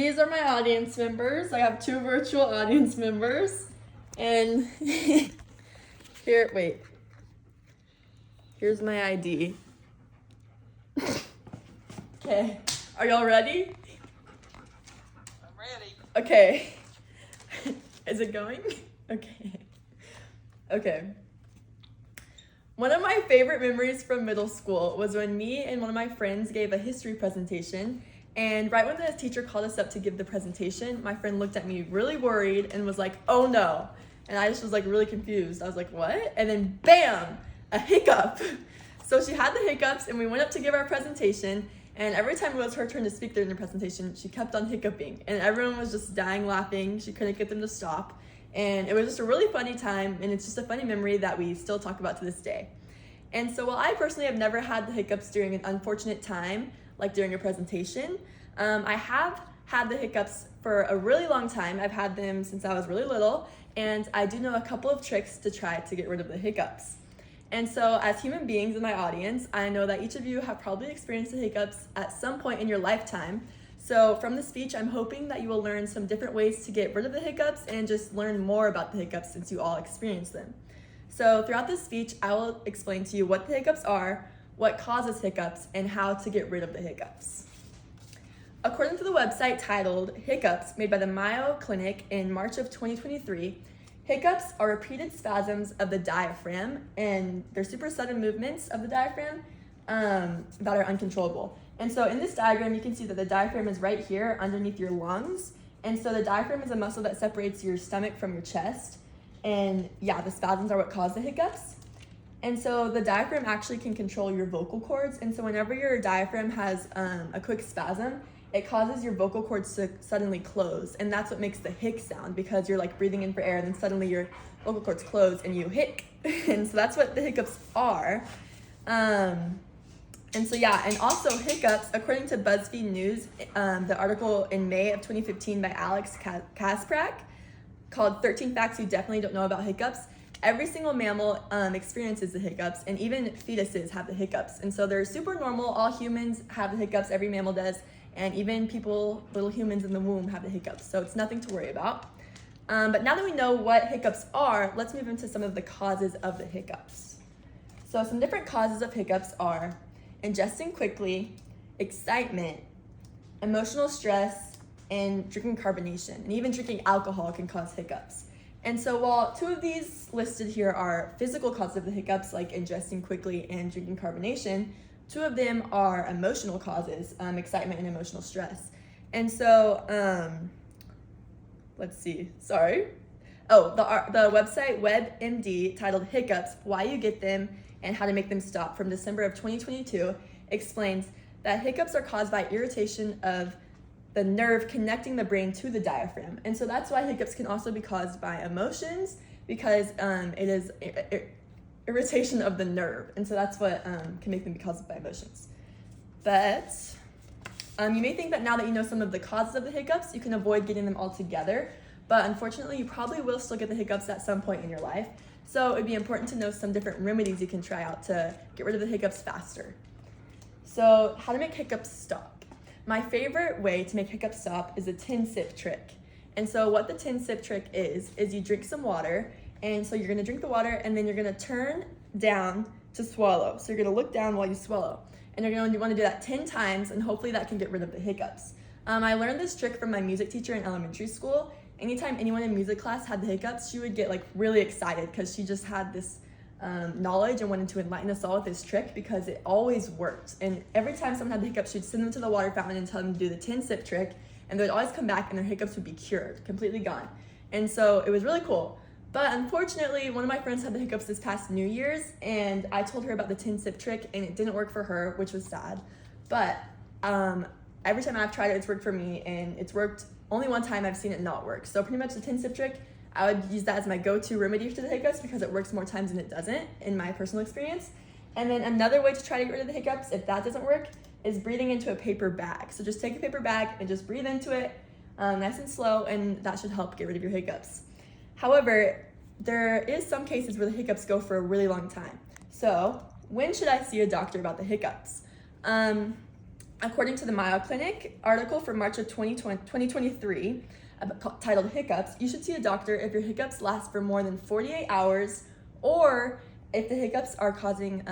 These are my audience members. I have 2 virtual audience members. And here's my ID. Okay, are y'all ready? I'm ready. Okay. Is it going? Okay. One of my favorite memories from middle school was when me and one of my friends gave a history presentation. And right when the teacher called us up to give the presentation, my friend looked at me really worried and was like, "Oh no." And I just was like really confused. I was like, "What?" And then bam, a hiccup. So she had the hiccups and we went up to give our presentation. And every time it was her turn to speak during the presentation, she kept on hiccuping. And everyone was just dying laughing. She couldn't get them to stop. And it was just a really funny time. And it's just a funny memory that we still talk about to this day. And so while I personally have never had the hiccups during an unfortunate time, like during a presentation, I have had the hiccups for a really long time. I've had them since I was really little, and I do know a couple of tricks to try to get rid of the hiccups. And so as human beings in my audience, I know that each of you have probably experienced the hiccups at some point in your lifetime. So from the speech, I'm hoping that you will learn some different ways to get rid of the hiccups and just learn more about the hiccups since you all experience them. So throughout this speech, I will explain to you what the hiccups are, what causes hiccups, and how to get rid of the hiccups. According to the website titled Hiccups, made by the Mayo Clinic in March of 2023, hiccups are repeated spasms of the diaphragm, and they're super sudden movements of the diaphragm that are uncontrollable. And so in this diagram, you can see that the diaphragm is right here underneath your lungs. And so the diaphragm is a muscle that separates your stomach from your chest. And yeah, the spasms are what cause the hiccups. And so the diaphragm actually can control your vocal cords. And so whenever your diaphragm has a quick spasm, it causes your vocal cords to suddenly close. And that's what makes the hic sound, because you're like breathing in for air and then suddenly your vocal cords close and you hic. And so that's what the hiccups are. And so yeah, and also hiccups, according to BuzzFeed News, the article in May of 2015 by Alex Kasprak called 13 Facts You Definitely Don't Know About Hiccups, every single mammal experiences the hiccups, and even fetuses have the hiccups. And so they're super normal. All humans have the hiccups, every mammal does, and even people, little humans in the womb, have the hiccups. So it's nothing to worry about. But now that we know what hiccups are, let's move into some of the causes of the hiccups. So some different causes of hiccups are ingesting quickly, excitement, emotional stress, and drinking carbonation. And even drinking alcohol can cause hiccups. And so while 2 of these listed here are physical causes of the hiccups, like ingesting quickly and drinking carbonation, 2 of them are emotional causes, excitement and emotional stress. And so, let's see, sorry. Oh, the website WebMD titled Hiccups, Why You Get Them and How to Make Them Stop from December of 2022 explains that hiccups are caused by irritation of the nerve connecting the brain to the diaphragm. And so that's why hiccups can also be caused by emotions, because it is irritation of the nerve. And so that's what can make them be caused by emotions. But you may think that now that you know some of the causes of the hiccups, you can avoid getting them altogether. But unfortunately, you probably will still get the hiccups at some point in your life. So it'd be important to know some different remedies you can try out to get rid of the hiccups faster. So how to make hiccups stop. My favorite way to make hiccups stop is a tin sip trick. And so what the tin sip trick is you drink some water, and so you're gonna drink the water and then you're gonna turn down to swallow. So you're gonna look down while you swallow. And you're gonna wanna do that 10 times, and hopefully that can get rid of the hiccups. I learned this trick from my music teacher in elementary school. Anytime anyone in music class had the hiccups, she would get like really excited because she just had this knowledge and wanted to enlighten us all with this trick, because it always worked. And every time someone had the hiccups, she'd send them to the water fountain and tell them to do the 10 sip trick, and they'd always come back and their hiccups would be cured, completely gone. And so it was really cool. But unfortunately, one of my friends had the hiccups this past New Year's, and I told her about the 10 sip trick and it didn't work for her, which was sad. But every time I've tried it, it's worked for me, and it's worked only one time I've seen it not work. So pretty much the 10 sip trick, I would use that as my go-to remedy to the hiccups, because it works more times than it doesn't in my personal experience. And then another way to try to get rid of the hiccups, if that doesn't work, is breathing into a paper bag. So just take a paper bag and just breathe into it nice and slow, and that should help get rid of your hiccups. However, there is some cases where the hiccups go for a really long time. So when should I see a doctor about the hiccups? According to the Mayo Clinic article from March of 2023, titled Hiccups, you should see a doctor if your hiccups last for more than 48 hours or if the hiccups are causing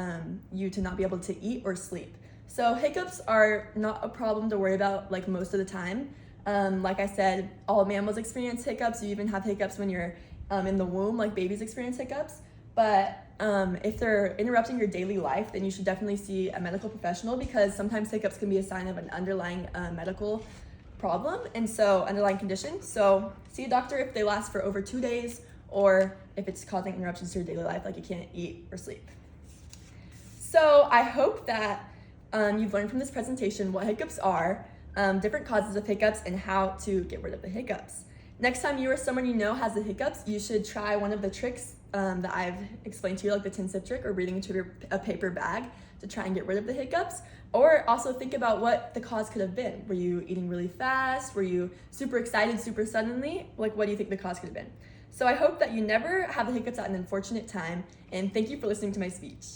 you to not be able to eat or sleep. So hiccups are not a problem to worry about like most of the time. Like I said, all mammals experience hiccups. You even have hiccups when you're in the womb, like babies experience hiccups. But if they're interrupting your daily life, then you should definitely see a medical professional because sometimes hiccups can be a sign of an underlying medical problem and so underlying condition. So see a doctor if they last for over 2 days or if it's causing interruptions to your daily life, like you can't eat or sleep. So I hope that you've learned from this presentation what hiccups are, different causes of hiccups, and how to get rid of the hiccups. Next time you or someone you know has the hiccups, you should try one of the tricks that I've explained to you, like the 10-sip trick or breathing into a paper bag to try and get rid of the hiccups. Or also think about what the cause could have been. Were you eating really fast? Were you super excited super suddenly? Like, what do you think the cause could have been? So I hope that you never have the hiccups at an unfortunate time, and thank you for listening to my speech.